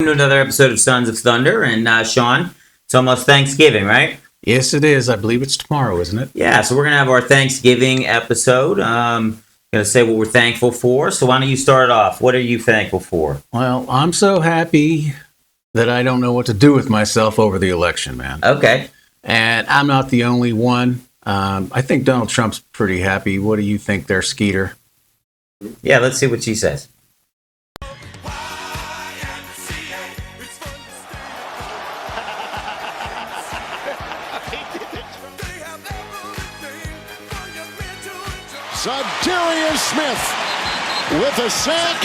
to another episode of Sons of Thunder. And Sean, it's almost Thanksgiving, right? Yes, it is. I believe it's tomorrow, isn't it? Yeah, so we're going to have our Thanksgiving episode. Going to say what we're thankful for. So why don't you start off? What are you thankful for? Well, I'm so happy that I don't know what to do with myself over the election, man. Okay. And I'm not the only one. I think Donald Trump's pretty happy. What do you think there, Skeeter? Yeah, let's see what she says. Zadarius Smith with a sack.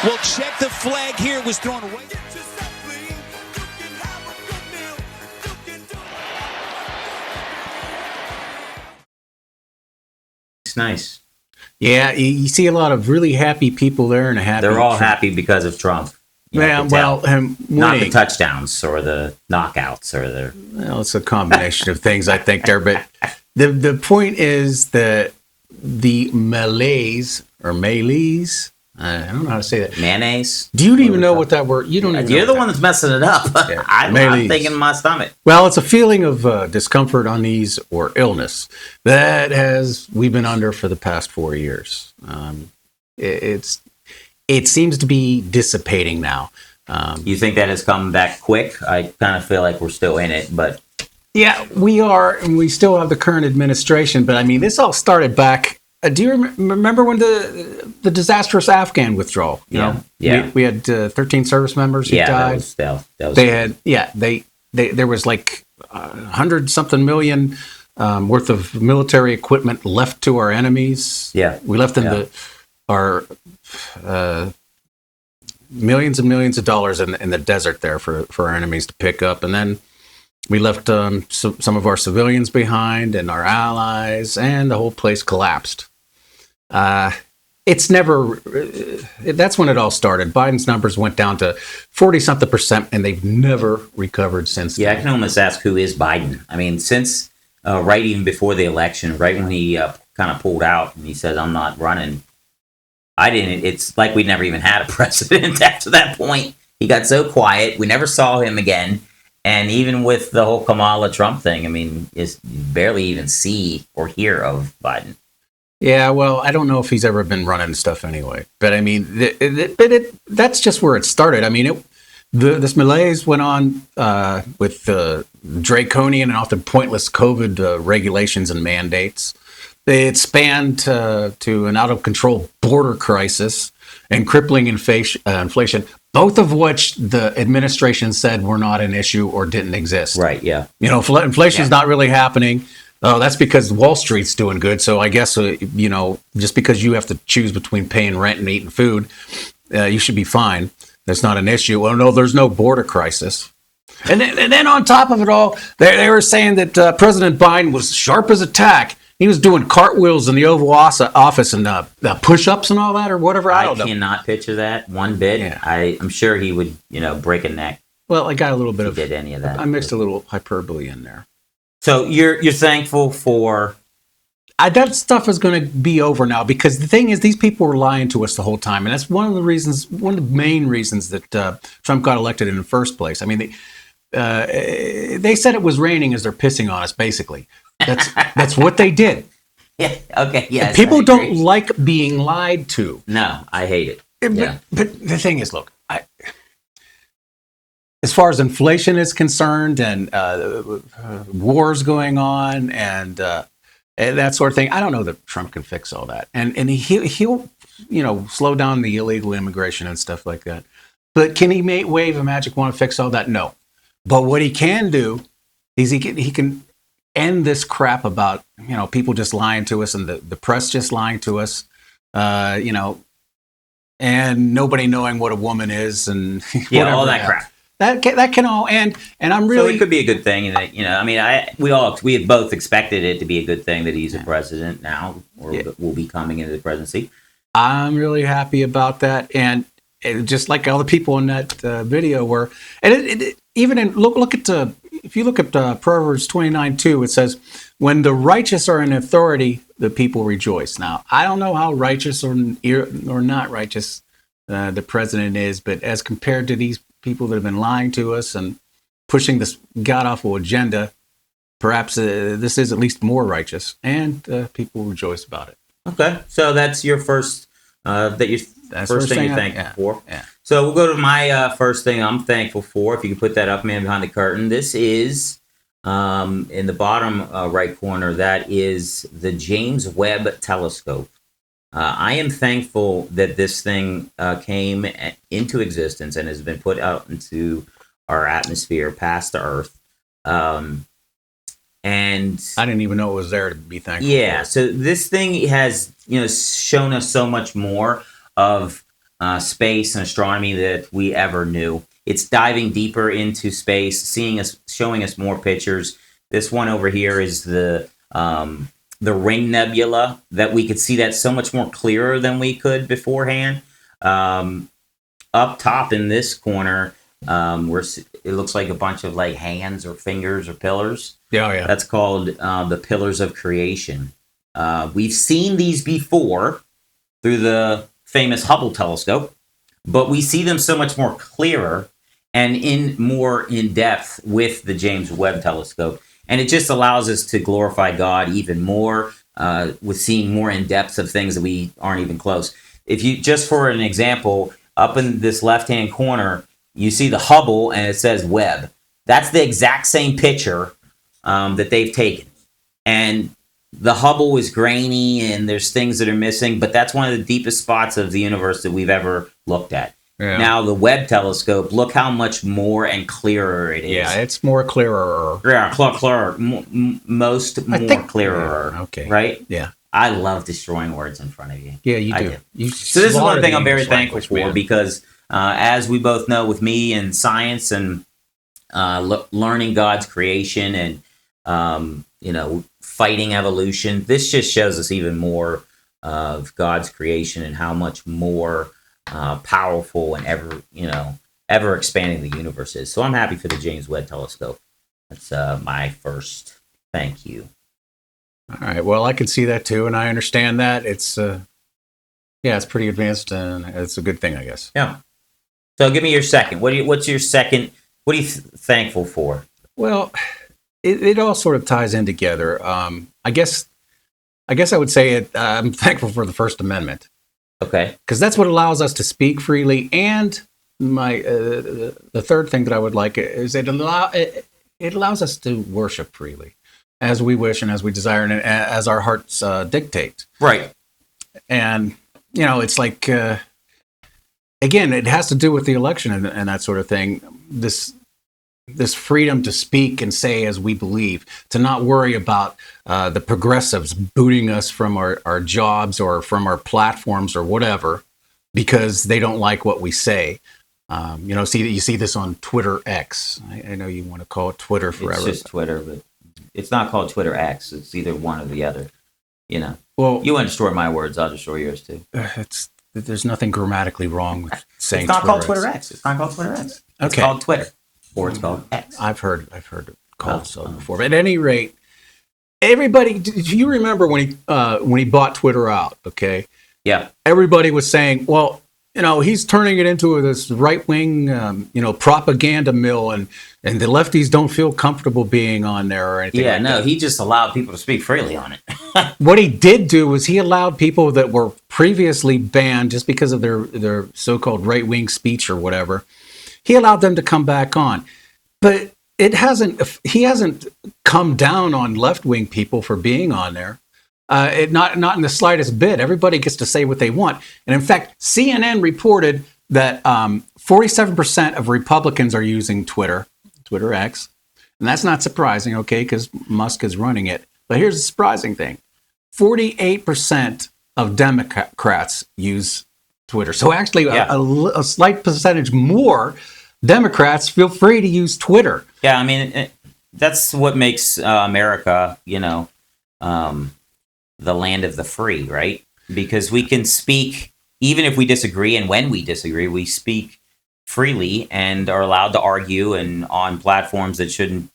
Well, check the flag here. It was thrown away. It's nice. Yeah, you see a lot of really happy people there and a happy. They're all happy because of Trump. Yeah, well, not the touchdowns or the knockouts or the. Well, it's a combination of things, I think, there. But the point is that the malaise or melees, I don't know how to say that. Mayonnaise. Do you even know what that word? You don't even. You're the one that's messing it up. Yeah, I'm thinking in my stomach. Well, it's a feeling of discomfort, unease, or illness that we've been under for the past 4 years. It seems to be dissipating now. You think that has come back quick? I kind of feel like we're still in it, but yeah, we are, and we still have the current administration. But I mean, this all started back. Do you remember when the disastrous Afghan withdrawal? You know, we had 13 service members who died. That was they had there was like 100-something million worth of military equipment left to our enemies. Yeah, we left them our millions and millions of dollars in the desert there for our enemies to pick up, and then we left some of our civilians behind and our allies, and the whole place collapsed. It's never. That's when it all started. Biden's numbers went down to 40-something%, and they've never recovered since. Yeah, I can almost ask who is Biden. I mean, since right even before the election, right when he kind of pulled out and he said, "I'm not running." It's like we never even had a president after that point. He got so quiet. We never saw him again. And even with the whole Kamala Trump thing, I mean, you barely even see or hear of Biden. Yeah, well, I don't know if he's ever been running stuff anyway. But I mean, that's just where it started. I mean, this malaise went on with draconian and often pointless COVID regulations and mandates. It spanned to an out-of-control border crisis and crippling inflation, both of which the administration said were not an issue or didn't exist. Right, yeah. You know, inflation's not really happening. Oh, that's because Wall Street's doing good. So I guess, just because you have to choose between paying rent and eating food, you should be fine. That's not an issue. Oh, no, there's no border crisis. And then on top of it all, they were saying that President Biden was sharp as a tack. He was doing cartwheels in the Oval Office and push-ups and all that, or whatever. I don't know. I cannot picture that one bit. Yeah. I'm sure he would, break a neck. Well, I got a little bit of did any of that. I mixed a little hyperbole in there. So you're thankful for that stuff is going to be over now, because the thing is, these people were lying to us the whole time, and that's one of the main reasons that Trump got elected in the first place. I mean, they said it was raining as they're pissing on us, basically. That's what they did. Yeah. Okay. Yes. People don't like being lied to. No, I hate it. But the thing is, look, as far as inflation is concerned, and wars going on, and that sort of thing, I don't know that Trump can fix all that. And he'll slow down the illegal immigration and stuff like that. But can he wave a magic wand to fix all that? No. But what he can do is he can end this crap about people just lying to us and the press just lying to us, and nobody knowing what a woman is, and all that crap. That can all end, and I'm really. So it could be a good thing, and I mean, we have both expected it to be a good thing that he's a president now, or will be coming into the presidency. I'm really happy about that, and just like all the people in that video were, and even in look at if you look at Proverbs 29:2, it says, when the righteous are in authority, the people rejoice. Now, I don't know how righteous or not righteous the president is, but as compared to these people that have been lying to us and pushing this god-awful agenda, perhaps this is at least more righteous, and people rejoice about it. Okay, so that's your first first thing you're thankful for. Yeah. So we'll go to my first thing I'm thankful for. If you could put that up, man, behind the curtain. This is in the bottom right corner. That is the James Webb Telescope. I am thankful that this thing came into existence and has been put out into our atmosphere past the Earth. And I didn't even know it was there to be thankful yeah, for. so this thing has shown us so much more of space and astronomy that we ever knew. It's diving deeper into space, showing us more pictures. This one over here is the Ring Nebula, that we could see that so much more clearer than we could beforehand. Up top in this corner, it looks like a bunch of like hands or fingers or pillars. Yeah. That's called the Pillars of Creation. We've seen these before through the famous Hubble telescope, but we see them so much more clearer and more in depth with the James Webb telescope. And it just allows us to glorify God even more with seeing more in depth of things that we aren't even close. If you, just for an example, up in this left-hand corner, you see the Hubble and it says Webb. That's the exact same picture that they've taken. And the Hubble is grainy and there's things that are missing, but that's one of the deepest spots of the universe that we've ever looked at. Yeah. Now, the Webb telescope, look how much more and clearer it is. Yeah, it's more clearer. Yeah, clearer. Clearer. Yeah, okay. Right? Yeah. I love destroying words in front of you. Yeah, you do. So this is one thing I'm very thankful for, because as we both know, with me and science and learning God's creation and fighting evolution, this just shows us even more of God's creation and how much more powerful and ever expanding the universe is. So I'm happy for the James Webb Telescope. That's my first thank you. All right. Well, I can see that too, and I understand that. It's it's pretty advanced, and it's a good thing, I guess. Yeah. So give me your second. What's your second? What are you thankful for? Well, it all sort of ties in together. I guess I would say I'm thankful for the First Amendment. Okay. Because that's what allows us to speak freely. And the third thing that I would like is it allows us to worship freely, as we wish and as we desire and as our hearts dictate. Right. And it's like again, it has to do with the election and that sort of thing. This freedom to speak and say as we believe, to not worry about the progressives booting us from our jobs or from our platforms or whatever, because they don't like what we say. You see this on Twitter X. I know you want to call it Twitter forever. It's just Twitter, but it's not called Twitter X. It's either one or the other. Well, you want to destroy my words, I'll destroy yours too. There's nothing grammatically wrong with saying. It's not called Twitter X. It's not called Twitter X. It's called Twitter. Or it's called X. I've heard it called so before. But at any rate, everybody, do you remember when he bought Twitter out? Okay. Yeah. Everybody was saying, well, he's turning it into this right wing, propaganda mill, and the lefties don't feel comfortable being on there or anything. Yeah, like no, that. he just allowed people to speak freely on it. What he did do was he allowed people that were previously banned just because of their so-called right wing speech or whatever. He allowed them to come back on, but he hasn't come down on left-wing people for being on there. Not in the slightest bit. Everybody gets to say what they want. And in fact, CNN reported that 47% of Republicans are using Twitter X. And that's not surprising, okay, because Musk is running it. But here's the surprising thing. 48% of Democrats use Twitter. So actually, a slight percentage more Democrats feel free to use Twitter. Yeah, I mean, that's what makes America, the land of the free, right? Because we can speak, even if we disagree, and when we disagree, we speak freely and are allowed to argue and on platforms that shouldn't,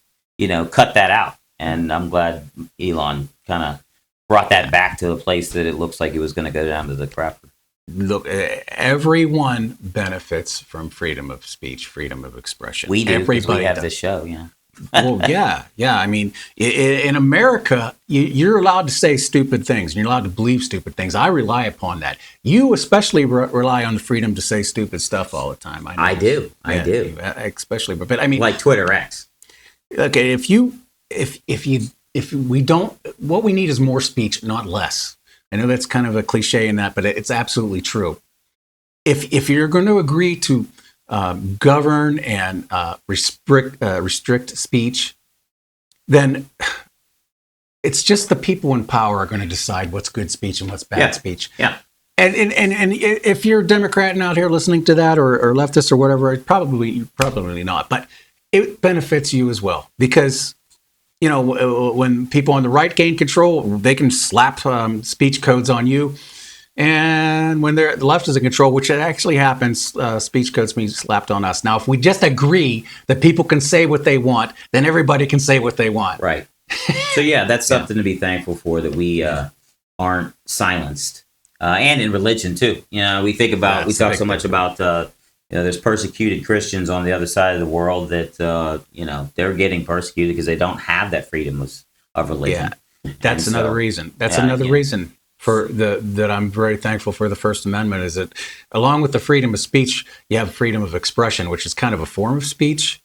cut that out. And I'm glad Elon kind of brought that back to the place that it looks like it was going to go down to the crapper. Look, everyone benefits from freedom of speech, freedom of expression. We do, 'cause Everybody we have does. this show, yeah. Well, yeah. I mean, in America, you're allowed to say stupid things, and you're allowed to believe stupid things. I rely upon that. You especially rely on the freedom to say stupid stuff all the time. I do. I do. Especially, but I mean, Like Twitter X. okay, if we don't, what we need is more speech, not less. I know that's kind of a cliche in that, but it's absolutely true. If you're going to agree to govern and restrict speech, then it's just the people in power are going to decide what's good speech and what's bad speech. Yeah. And if you're a Democrat and out here listening to that, or leftist or whatever, it's probably not. But it benefits you as well, because you know, when people on the right gain control, they can slap speech codes on you. And when the left is in control, which it actually happens, speech codes being slapped on us. Now, if we just agree that people can say what they want, then everybody can say what they want. Right. So, yeah, that's something to be thankful for, that we aren't silenced. And in religion, too. You know, we talk so much about, there's persecuted Christians on the other side of the world that, they're getting persecuted because they don't have that freedom of religion. Yeah, that's another reason. That's another reason that I'm very thankful for the First Amendment, is that along with the freedom of speech, you have freedom of expression, which is kind of a form of speech.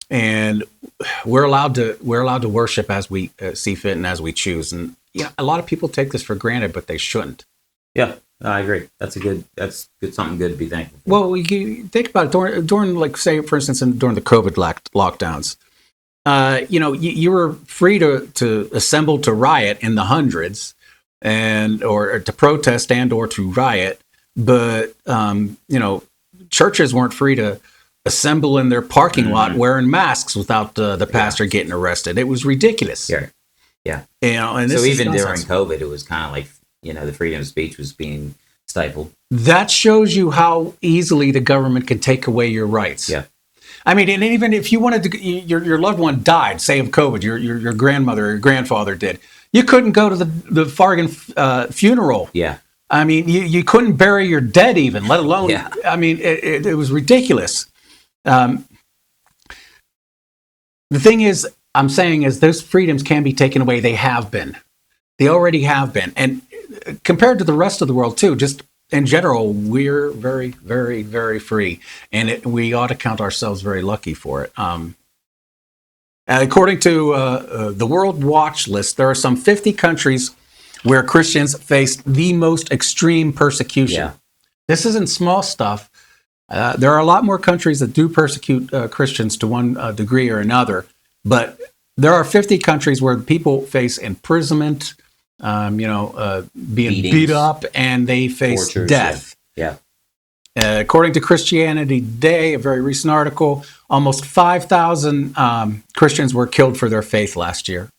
And we're allowed to worship as we see fit and as we choose. And a lot of people take this for granted, but they shouldn't. Yeah, I agree. That's something good to be thankful for. Well, you think about it during like, say, for instance, during the COVID lockdowns, you were free to assemble to riot in the hundreds, or to protest and or to riot, but churches weren't free to assemble in their parking lot wearing masks without the pastor getting arrested. It was ridiculous. Yeah. And so even during COVID, it was kind of like, the freedom of speech was being stifled. That shows you how easily the government can take away your rights. Yeah. I mean, and even if you wanted to, your loved one died, say of COVID, your grandmother or your grandfather did, you couldn't go to the Fargan funeral. Yeah. I mean, you couldn't bury your dead even, let alone, I mean, it was ridiculous. The thing is, I'm saying is those freedoms can be taken away. They have been. They already have been. And compared to the rest of the world, too, just in general, we're very, very, very free. And we ought to count ourselves very lucky for it. According to the World Watch List, there are some 50 countries where Christians face the most extreme persecution. Yeah. This isn't small stuff. There are a lot more countries that do persecute Christians to one degree or another, but there are 50 countries where people face imprisonment, being Beatings, beat up, and they face tortures, death. Yeah. According to Christianity Today, a very recent article, almost 5,000 Christians were killed for their faith last year.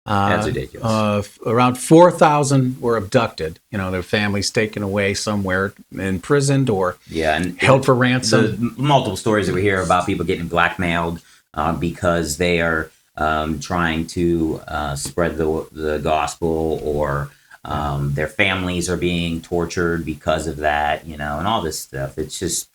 That's ridiculous. Around 4,000 were abducted. Their families taken away somewhere, imprisoned, or and held for ransom. The multiple stories that we hear about people getting blackmailed because they are trying to spread the gospel, or their families are being tortured because of that, and all this stuff. It's just...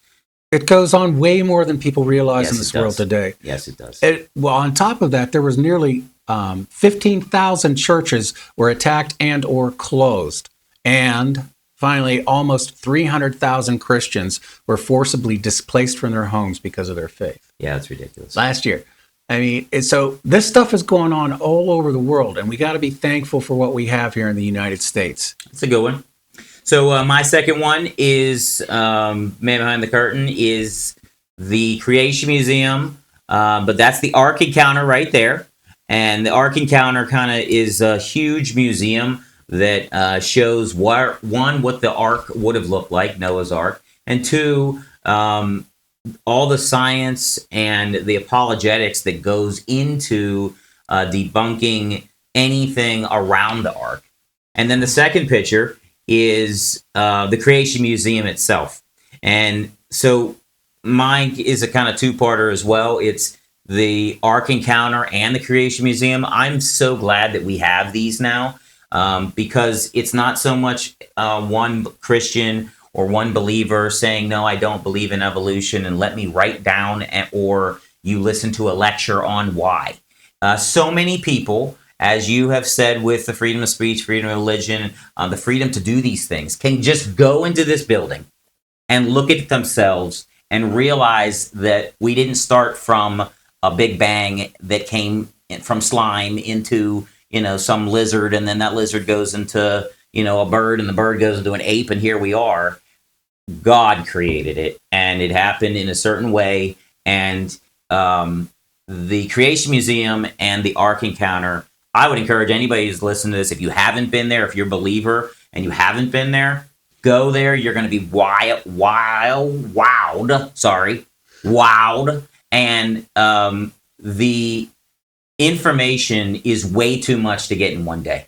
It goes on way more than people realize in this world today. Yes, it does. Well, on top of that, there was nearly 15,000 churches were attacked and or closed. And finally, almost 300,000 Christians were forcibly displaced from their homes because of their faith. Yeah, it's ridiculous. Last year. I mean, so this stuff is going on all over the world, and we got to be thankful for what we have here in the United States. That's a good one. So my second one is, Man Behind the Curtain, is the Creation Museum, but that's the Ark Encounter right there. And the Ark Encounter kind of is a huge museum that shows, what the Ark would have looked like, Noah's Ark, and two, all the science and the apologetics that goes into debunking anything around the Ark. And then the second picture is the Creation Museum itself. And so mine is a kind of two-parter as well. It's the Ark Encounter and the Creation Museum. I'm so glad that we have these now, because it's not so much one Christian or one believer saying, no, I don't believe in evolution, and let me write down, or you listen to a lecture on why. So many people, as you have said, with the freedom of speech, freedom of religion, the freedom to do these things, can just go into this building and look at themselves and realize that we didn't start from a big bang that came from slime into, some lizard, and then that lizard goes into, a bird, and the bird goes into an ape, and here we are. God created it, and it happened in a certain way. And the Creation Museum and the Ark Encounter, I would encourage anybody who's listening to this, if you haven't been there, if you're a believer and you haven't been there, go there. You're going to be wowed. And the information is way too much to get in one day.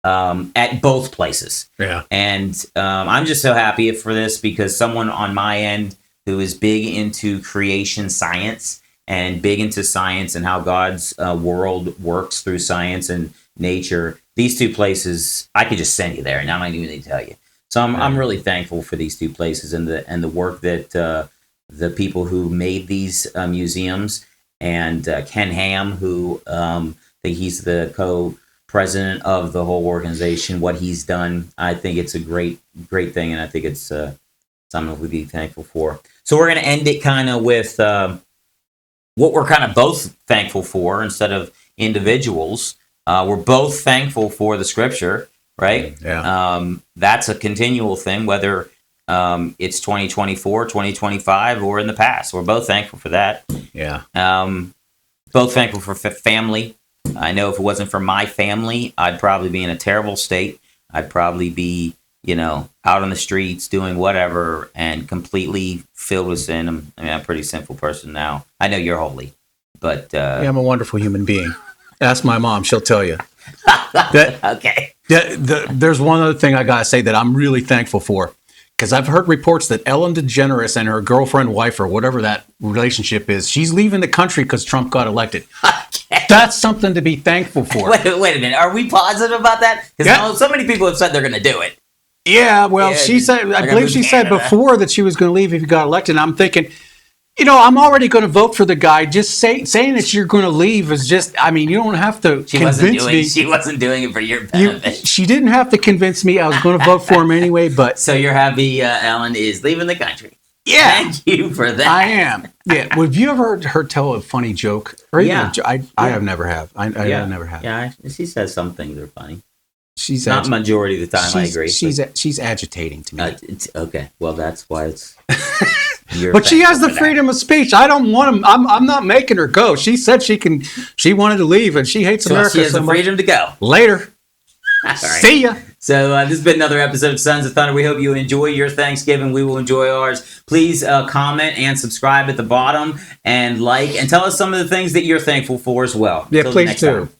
At both places. Yeah. And I'm just so happy for this, because someone on my end who is big into creation science and big into science and how God's world works through science and nature, these two places, I could just send you there, and I don't even need to tell you. So I'm really thankful for these two places and the work that the people who made these museums, and Ken Ham, who I think he's the co-president of the whole organization, what he's done. I think it's a great thing, and I think it's something we'd be thankful for. So we're going to end it kind of with what we're kind of both thankful for instead of individuals. We're both thankful for the scripture, right? Yeah. That's a continual thing, whether it's 2024, 2025, or in the past. We're both thankful for that. Yeah. Both thankful for family. I know if it wasn't for my family, I'd probably be in a terrible state. I'd probably be, out on the streets doing whatever and completely filled with sin. I'm a pretty sinful person now. I know you're holy, but Yeah, I'm a wonderful human being. Ask my mom; she'll tell you. Okay. There's one other thing I gotta say that I'm really thankful for, because I've heard reports that Ellen DeGeneres and her girlfriend, wife, or whatever that relationship is, she's leaving the country because Trump got elected. Okay. That's something to be thankful for. Wait a minute. Are we positive about that? Because so many people have said they're going to do it. Yeah, well, Yeah, she said, I like believe I'm she in said Canada. before that she was going to leave if he got elected. And I'm thinking, I'm already going to vote for the guy. Just saying that you're going to leave is just, you don't have to convince me. She wasn't doing it for your benefit. She didn't have to convince me. I was going to vote for him anyway, but So you're happy Ellen is leaving the country. yeah, Thank you for that. I am. Yeah. Well, have you ever heard her tell a funny joke? Or even Yeah. I have never have. I never have. Yeah, she says some things are funny. She's Not majority of the time, I agree. She's agitating to me. It's, okay, well, that's why it's... you're But she has thankful the for freedom of speech. I don't want him. I'm not making her go. She said she wanted to leave, and she hates that. So America she has so the much. freedom to go. Later. All right. See ya. So this has been another episode of Sons of Thunder. We hope you enjoy your Thanksgiving. We will enjoy ours. Please comment and subscribe at the bottom, and like, and tell us some of the things that you're thankful for as well. Yeah, Till the please next do. time.